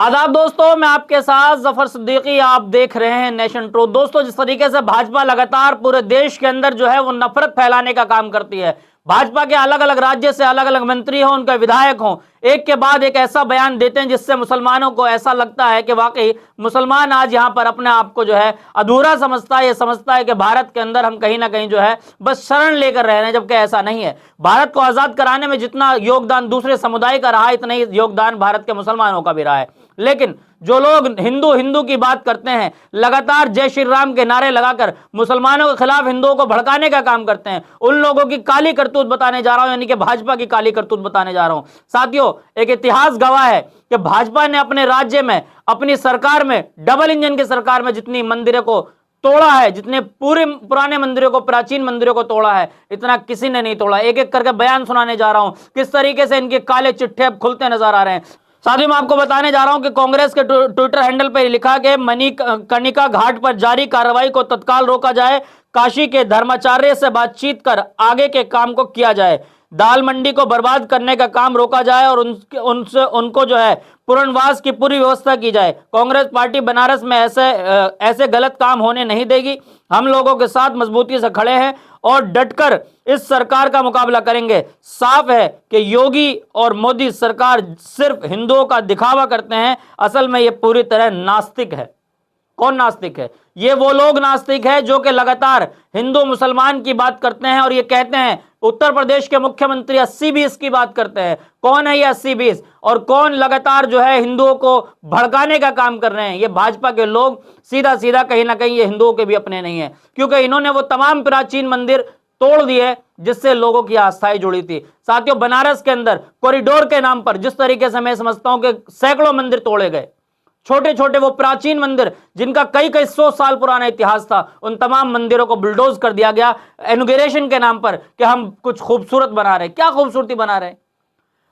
आदाब दोस्तों, मैं आपके साथ जफर सिद्दीकी। आप देख रहे हैं नेशन ट्रूथ। दोस्तों, जिस तरीके से भाजपा लगातार पूरे देश के अंदर जो है वो नफरत फैलाने का काम करती है, भाजपा के अलग अलग राज्य से अलग अलग मंत्री हों, उनके विधायक हों, एक के बाद एक ऐसा बयान देते हैं जिससे मुसलमानों को ऐसा लगता है कि वाकई मुसलमान आज यहां पर अपने आप को जो है अधूरा समझता है। ये समझता है कि भारत के अंदर हम कहीं ना कहीं जो है बस शरण लेकर रह रहे हैं, जबकि ऐसा नहीं है। भारत को आजाद कराने में जितना योगदान दूसरे समुदाय का रहा, इतना ही योगदान भारत के मुसलमानों का भी रहा है। लेकिन जो लोग हिंदू हिंदू की बात करते हैं, लगातार जय श्री राम के नारे लगाकर मुसलमानों के खिलाफ हिंदुओं को भड़काने का काम करते हैं, उन लोगों की काली करतूत बताने जा रहा हूं, यानी कि भाजपा की काली करतूत बताने जा रहा हूं। साथियों, एक इतिहास गवाह है कि भाजपा ने अपने राज्य में, अपनी सरकार में, डबल इंजन की सरकार में जितनी मंदिरों को तोड़ा है, जितने पूरे पुराने मंदिरों को, प्राचीन मंदिरों को तोड़ा है, इतना किसी ने नहीं तोड़ा। एक एक करके बयान सुनाने जा रहा हूं किस तरीके से इनके काले चिट्ठे अब खुलते नजर आ रहे हैं। साथ ही मैं आपको बताने जा रहा हूं कि कांग्रेस के ट्विटर हैंडल पर लिखा कि मणिकर्णिका घाट पर जारी कार्रवाई को तत्काल रोका जाए, काशी के धर्माचार्य से बातचीत कर आगे के काम को किया जाए, दाल मंडी को बर्बाद करने का काम रोका जाए और उनको जो है पुनर्वास की पूरी व्यवस्था की जाए। कांग्रेस पार्टी बनारस में ऐसे गलत काम होने नहीं देगी। हम लोगों के साथ मजबूती से खड़े हैं और डटकर इस सरकार का मुकाबला करेंगे। साफ है कि योगी और मोदी सरकार सिर्फ हिंदुओं का दिखावा करते हैं, असल में ये पूरी तरह नास्तिक है। कौन नास्तिक है? ये वो लोग नास्तिक है जो कि लगातार हिंदू मुसलमान की बात करते हैं और ये कहते हैं, उत्तर प्रदेश के मुख्यमंत्री 80-20 की बात करते हैं। कौन है ये 80-20 और कौन लगातार जो है हिंदुओं को भड़काने का काम कर रहे हैं? ये भाजपा के लोग सीधा सीधा कहीं ना कहीं ये हिंदुओं के भी अपने नहीं है, क्योंकि इन्होंने वो तमाम प्राचीन मंदिर तोड़ दिए जिससे लोगों की आस्थाएं जुड़ी थी। साथियों, बनारस के अंदर कॉरिडोर के नाम पर जिस तरीके से मैं समझता हूं कि सैकड़ों मंदिर तोड़े गए, छोटे छोटे वो प्राचीन मंदिर जिनका कई कई 100 साल पुराना इतिहास था, उन तमाम मंदिरों को बुलडोज कर दिया गया इनॉग्रेशन के नाम पर कि हम कुछ खूबसूरत बना रहे हैं। क्या खूबसूरती बना रहे हैं?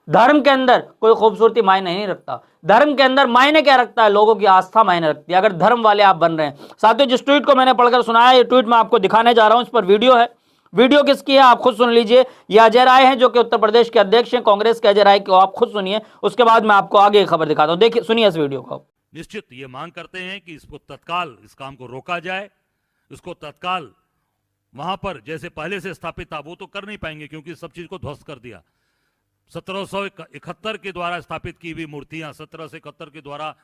धर्म के अंदर कोई खूबसूरती मायने नहीं रखता। धर्म के अंदर मायने क्या रखता है? लोगों की आस्था मायने रखती है, अगर धर्म वाले आप बन रहे हैं। साथियों, जिस ट्वीट को मैंने पढ़कर सुनाया, ये ट्वीट मैं आपको दिखाने जा रहा हूं, इस पर वीडियो है। वीडियो किसकी है आप खुद सुन लीजिए। ये अजय राय हैं जो कि उत्तर प्रदेश के अध्यक्ष हैं, कांग्रेस के अजय राय को आप खुद सुनिए, उसके बाद मैं आपको आगे खबर दिखाता हूं। देखिए, सुनिए इस वीडियो को। निश्चित ये मांग करते हैं कि इसको तत्काल इस काम को रोका जाए, इसको तत्काल वहां पर जैसे पहले से स्थापित था वो तो कर नहीं पाएंगे क्योंकि सब चीज को ध्वस्त कर दिया। 1771 के द्वारा स्थापित की हुई मूर्तियां, 1771 के द्वारा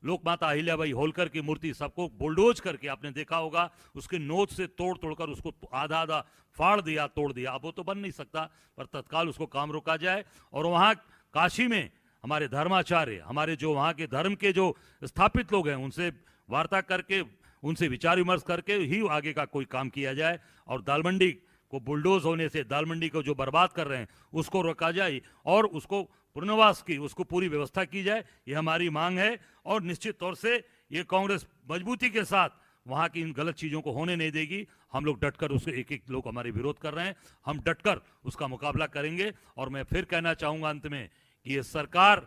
लोकमाता अहिल्याबाई होलकर की मूर्ति सबको बुलडोज करके, आपने देखा होगा, उसके नोच से तोड़ तोड़कर उसको आधा आधा फाड़ दिया, तोड़ दिया। अब वो तो बन नहीं सकता, पर तत्काल उसको काम रोका जाए और वहां काशी में हमारे धर्माचार्य, हमारे जो वहाँ के धर्म के जो स्थापित लोग हैं, उनसे वार्ता करके, उनसे विचार विमर्श करके ही आगे का कोई काम किया जाए और दाल मंडी को बुलडोज होने से, दाल मंडी को जो बर्बाद कर रहे हैं उसको रोका जाए और उसको पुनर्वास की, उसको पूरी व्यवस्था की जाए। ये हमारी मांग है और निश्चित तौर से ये कांग्रेस मजबूती के साथ वहाँ की इन गलत चीज़ों को होने नहीं देगी। हम लोग डटकर उसके, एक एक लोग हमारे विरोध कर रहे हैं, हम डटकर उसका मुकाबला करेंगे। और मैं फिर कहना चाहूँगा अंत में कि ये सरकार,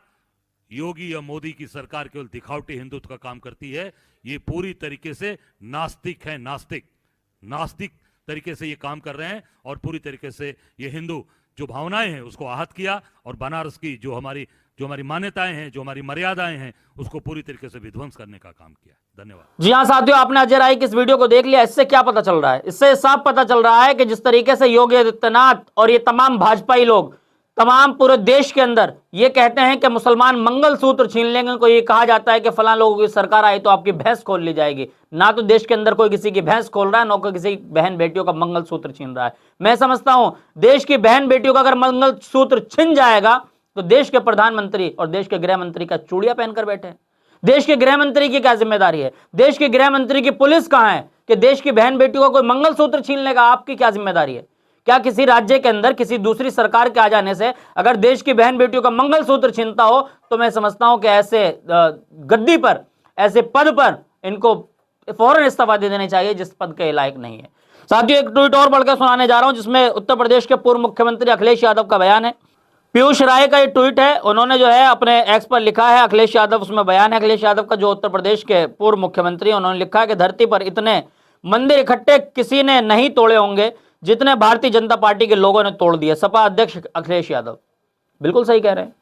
योगी या मोदी की सरकार, केवल दिखावटी हिंदुत्व का काम करती है। ये पूरी तरीके से नास्तिक है, नास्तिक तरीके से ये काम कर रहे हैं और पूरी तरीके से ये हिंदू जो भावनाएं हैं उसको आहत किया और बनारस की जो हमारी मान्यताएं हैं, जो हमारी मर्यादाएं हैं, उसको पूरी तरीके से विध्वंस करने का काम किया। धन्यवाद। जी हाँ साथियों, आपने अजय राय की इस वीडियो को देख लिया। इससे क्या पता चल रहा है? इससे साफ पता चल रहा है कि जिस तरीके से योगी आदित्यनाथ और ये तमाम भाजपाई लोग तमाम पूरे देश के अंदर ये कहते हैं कि मुसलमान मंगलसूत्र छीन लेंगे, को ये कहा जाता है कि फलां लोगों की सरकार आई तो आपकी भैंस खोल ली जाएगी। ना तो देश के अंदर कोई किसी की भैंस खोल रहा है, ना कोई किसी बहन बेटियों का मंगलसूत्र छीन रहा है। मैं समझता हूं देश की बहन बेटियों का अगर मंगलसूत्र छिन जाएगा तो देश के प्रधानमंत्री और देश के गृह मंत्री का चूड़ियां पहनकर बैठे हैं। देश के गृह मंत्री की क्या जिम्मेदारी है? देश के गृह मंत्री की पुलिस कहां है कि देश की बहन बेटियों का कोई मंगलसूत्र छीन लेगा? आपकी क्या जिम्मेदारी है? क्या किसी राज्य के अंदर किसी दूसरी सरकार के आ जाने से अगर देश की बहन बेटियों का मंगलसूत्र छीनता हो तो मैं समझता हूं कि ऐसे गद्दी पर, ऐसे पद पर इनको फौरन इस्तीफा दे देने चाहिए जिस पद के लायक नहीं है। साथियों, एक ट्वीट और बढ़कर सुनाने जा रहा हूं जिसमें उत्तर प्रदेश के पूर्व मुख्यमंत्री अखिलेश यादव का बयान है। पीयूष राय का ये ट्वीट है, उन्होंने जो है अपने एक्स पर लिखा है अखिलेश यादव, उसमें बयान है अखिलेश यादव का जो उत्तर प्रदेश के पूर्व मुख्यमंत्री, उन्होंने लिखा है कि धरती पर इतने मंदिर इकट्ठे किसी ने नहीं तोड़े होंगे जितने भारतीय जनता पार्टी के लोगों ने तोड़ दिए। सपा अध्यक्ष अखिलेश यादव बिल्कुल सही कह रहे हैं।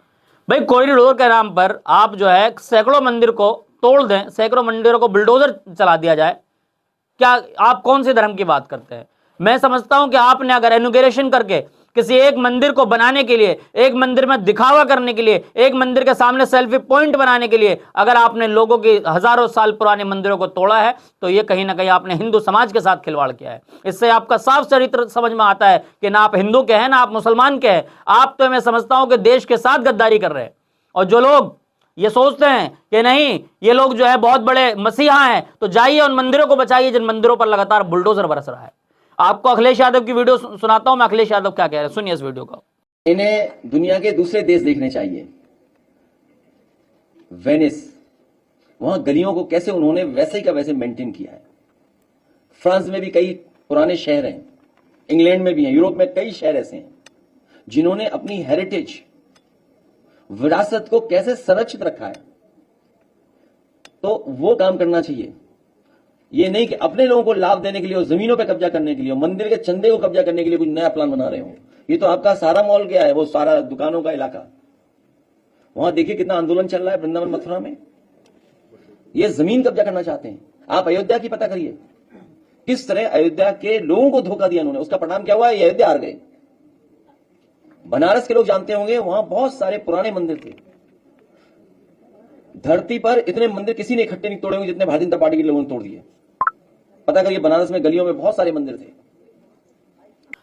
भाई कॉरिडोर के नाम पर आप जो है सैकड़ों मंदिर को तोड़ दें, सैकड़ों मंदिरों को बुलडोजर चला दिया जाए, क्या आप कौन से धर्म की बात करते हैं? मैं समझता हूं कि आपने अगर इनॉग्रेशन करके किसी एक मंदिर को बनाने के लिए, एक मंदिर में दिखावा करने के लिए, एक मंदिर के सामने सेल्फी पॉइंट बनाने के लिए अगर आपने लोगों की हजारों साल पुराने मंदिरों को तोड़ा है तो यह कहीं ना कहीं आपने हिंदू समाज के साथ खिलवाड़ किया है। इससे आपका साफ चरित्र समझ में आता है कि ना आप हिंदू के हैं ना आप मुसलमान के हैं। आप तो मैं समझता हूं कि देश के साथ गद्दारी कर रहे हैं। और जो लोग ये सोचते हैं कि नहीं ये लोग जो है बहुत बड़े मसीहा हैं, तो जाइए उन मंदिरों को बचाइए जिन मंदिरों पर लगातार बुलडोजर बरस रहा है। आपको अखिलेश यादव की वीडियो सुनाता हूं मैं, अखिलेश यादव क्या कह रहे हैं, सुनिए इस वीडियो को। इन्हें दुनिया के दूसरे देश देखने चाहिए। वेनिस, वहां गलियों को कैसे उन्होंने वैसे ही का वैसे मेंटेन किया है। फ्रांस में भी कई पुराने शहर हैं, इंग्लैंड में भी हैं, यूरोप में कई शहर ऐसे हैं जिन्होंने अपनी हेरिटेज, विरासत को कैसे संरक्षित रखा है। तो वो काम करना चाहिए। ये नहीं कि अपने लोगों को लाभ देने के लिए और जमीनों पर कब्जा करने के लिए, मंदिर के चंदे को कब्जा करने के लिए कुछ नया प्लान बना रहे हो। ये तो आपका सारा मॉल गया है, वो सारा दुकानों का इलाका। वहां देखिए कितना आंदोलन चल रहा है वृंदावन मथुरा में। ये जमीन कब्जा करना चाहते हैं। आप अयोध्या की पता करिए, किस तरह अयोध्या के लोगों को धोखा दिया उन्होंने। उसका परिणाम क्या हुआ? अयोध्या हार गए। बनारस के लोग जानते होंगे, वहां बहुत सारे पुराने मंदिर थे। धरती पर इतने मंदिर किसी ने इकट्ठे नहीं तोड़े होंगे जितने भारतीय जनता पार्टी के लोगों ने तोड़ दिए। पता करिए, बनारस में गलियों में बहुत सारे मंदिर थे।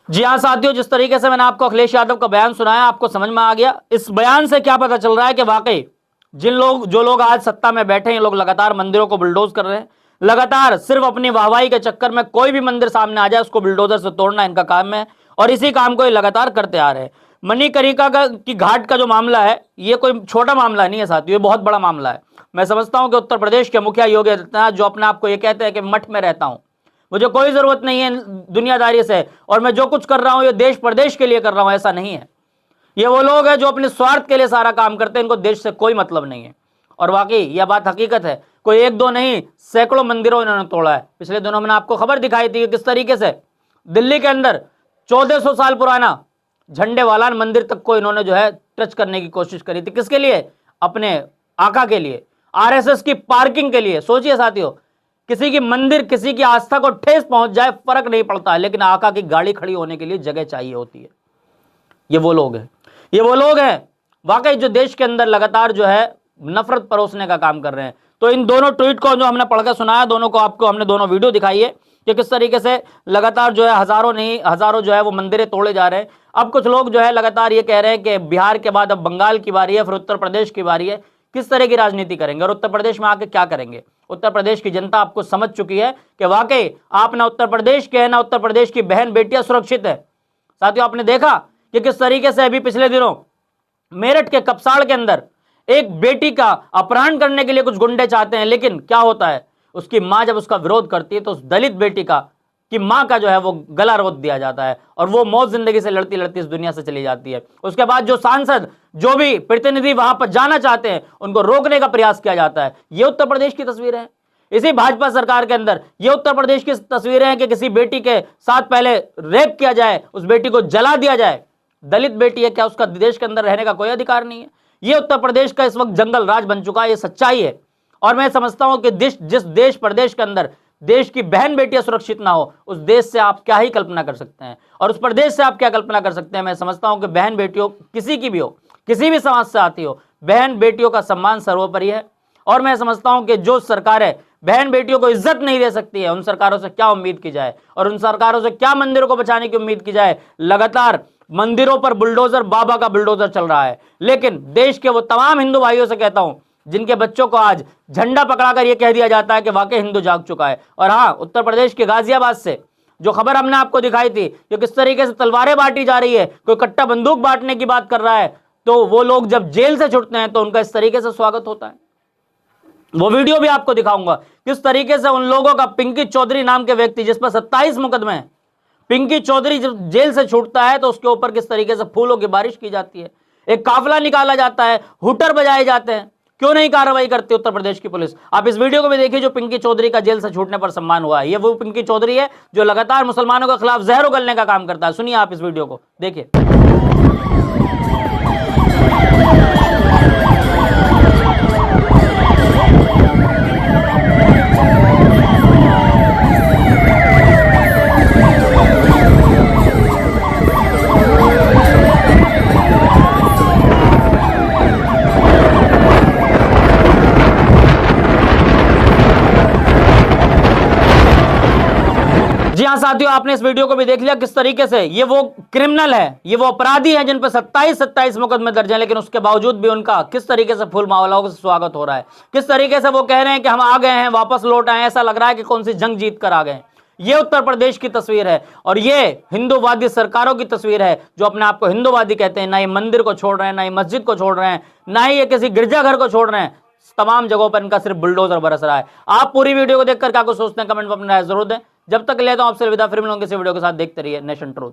जी हां साथियों, जिस तरीके से मैंने आपको अखिलेश यादव का बयान सुनाया, आपको समझ में आ गया। इस बयान से क्या पता चल रहा है कि वाकई जो लोग आज सत्ता में बैठे हैं, लोग लगातार मंदिरों को बुलडोज कर रहे हैं। लगातार सिर्फ अपनी वाहवाही के चक्कर में कोई भी मंदिर सामने आ जाए उसको बुलडोजर से तोड़ना इनका काम है, और इसी काम को ये लगातार करते आ रहे हैं। मणिकर्णिका की घाट का जो मामला है, ये कोई छोटा मामला नहीं है साथियों, ये बहुत बड़ा मामला है। मैं समझता हूं कि उत्तर प्रदेश के मुखिया योगी आदित्यनाथ, जो अपने आप को ये कहते हैं कि मठ में रहता हूं, मुझे कोई जरूरत नहीं है दुनियादारी से, और मैं जो कुछ कर रहा हूं ये देश प्रदेश के लिए कर रहा हूं, ऐसा नहीं है। ये वो लोग हैं जो अपने स्वार्थ के लिए सारा काम करते हैं, इनको देश से कोई मतलब नहीं है। और वाकई यह बात हकीकत है, कोई एक दो नहीं, सैकड़ों मंदिरों इन्होंने तोड़ा है। पिछले दिनों मैंने आपको खबर दिखाई थी कि किस तरीके से दिल्ली के अंदर 1400 साल पुराना झंडे वाला मंदिर तक को इन्होंने जो है टच करने की कोशिश करी थी। किसके लिए? अपने आका के लिए, आरएसएस की पार्किंग के लिए। सोचिए साथियों, किसी की मंदिर, किसी की आस्था को ठेस पहुंच जाए फर्क नहीं पड़ता है, लेकिन आका की गाड़ी खड़ी होने के लिए जगह चाहिए होती है। ये वो लोग हैं, ये वो लोग हैं वाकई जो देश के अंदर लगातार जो है नफरत परोसने का काम कर रहे हैं। तो इन दोनों ट्वीट को जो हमने पढ़कर सुनाया, दोनों को आपको हमने दोनों वीडियो दिखाई है कि किस तरीके से लगातार जो है हजारों नहीं हजारों जो है वो मंदिरें तोड़े जा रहे हैं। अब कुछ लोग जो है लगातार ये कह रहे हैं कि बिहार के बाद अब बंगाल की बारी है, फिर उत्तर प्रदेश की बारी है। किस तरह की राजनीति करेंगे और उत्तर प्रदेश में आके क्या करेंगे? उत्तर प्रदेश की जनता आपको समझ चुकी है कि वाकई आप ना उत्तर प्रदेश के हैं, ना उत्तर प्रदेश की बहन बेटियां सुरक्षित है। साथियों, आपने देखा कि किस तरीके से अभी पिछले दिनों मेरठ के कपसाड़ के अंदर एक बेटी का अपहरण करने के लिए कुछ गुंडे चाहते हैं, लेकिन क्या होता है, उसकी मां जब उसका विरोध करती है तो उस दलित बेटी की मां का जो है वो गला रोक दिया जाता है, और वो मौत जिंदगी से लड़ती लड़ती इस दुनिया से चली जाती है। उसके बाद जो सांसद, जो भी प्रतिनिधि वहां पर जाना चाहते हैं, उनको रोकने का प्रयास किया जाता है। ये उत्तर प्रदेश की तस्वीरें हैं। इसी भाजपा सरकार के अंदर ये उत्तर प्रदेश की तस्वीरें हैं कि किसी बेटी के साथ पहले रेप किया जाए, उस बेटी को जला दिया जाए। दलित बेटी है, क्या उसका देश के अंदर रहने का कोई अधिकार नहीं है? ये उत्तर प्रदेश का इस वक्त जंगल राज बन चुका है, ये सच्चाई है। और मैं समझता हूं कि जिस देश प्रदेश के अंदर देश की बहन बेटियां सुरक्षित ना हो, उस देश से आप क्या ही कल्पना कर सकते हैं, और उस प्रदेश से आप क्या कल्पना कर सकते हैं। मैं समझता हूं कि बहन बेटियों किसी की भी हो, किसी भी समाज से आती हो, बहन बेटियों का सम्मान सर्वोपरि है। और मैं समझता हूं कि जो सरकारें बहन बेटियों को इज्जत नहीं दे सकती है, उन सरकारों से क्या उम्मीद की जाए, और उन सरकारों से क्या मंदिरों को बचाने की उम्मीद की जाए। लगातार मंदिरों पर बुलडोजर, बाबा का बुलडोजर चल रहा है। लेकिन देश के वो तमाम हिंदू भाइयों से कहता हूं जिनके बच्चों को आज झंडा पकड़ाकर यह कह दिया जाता है कि वाकई हिंदू जाग चुका है। और हाँ, उत्तर प्रदेश के गाजियाबाद से जो खबर हमने आपको दिखाई थी कि किस तरीके से तलवारें बांटी जा रही है, कोई कट्टा बंदूक बांटने की बात कर रहा है, तो वो लोग जब जेल से छुटते हैं तो उनका इस तरीके से स्वागत होता है। वो वीडियो भी आपको दिखाऊंगा किस तरीके से उन लोगों का, पिंकी चौधरी नाम के व्यक्ति जिस पर 27 मुकदमे हैं, पिंकी चौधरी जब जेल से छूटता है तो उसके ऊपर किस तरीके से फूलों की बारिश की जाती है, एक काफिला निकाला जाता है, हुटर बजाए जाते हैं। क्यों नहीं कार्रवाई करती उत्तर प्रदेश की पुलिस? आप इस वीडियो को भी देखिए जो पिंकी चौधरी का जेल से छूटने पर सम्मान हुआ है। ये वो पिंकी चौधरी है जो लगातार मुसलमानों के खिलाफ जहर उगलने का काम करता है। सुनिए आप इस वीडियो को, देखिए। साथियों आपने इस वीडियो को भी देख लिया किस तरीके से ये वो क्रिमिनल है, ये वो अपराधी है जिन पर 27 मुकदमे दर्ज हैं, लेकिन उसके बावजूद भी उनका किस तरीके से फूल मालाओं से स्वागत हो रहा है, किस तरीके से वो कह रहे हैं कि हम आ गए हैं, वापस लौट आए, ऐसा लग रहा है कि कौन सी जंग जीत कर आ गए। ये उत्तर प्रदेश की तस्वीर है और ये हिंदूवादी सरकारों की तस्वीर है जो अपने आप को हिंदूवादी कहते हैं। ना ही मंदिर को छोड़ रहे हैं, ना ही मस्जिद को छोड़ रहे हैं, ना ही ये किसी गिरजाघर को छोड़ रहे हैं। तमाम जगहों पर इनका सिर्फ बुलडोजर बरस रहा है। आप पूरी वीडियो को देखकर क्या कुछ सोचते हैं कमेंट में अपनी राय जरूर दें। जब तक लेता हूं आपसे अलविदा, फिर मिलूंगा किसी वीडियो के साथ। देखते रहिए नेशन ट्रूथ।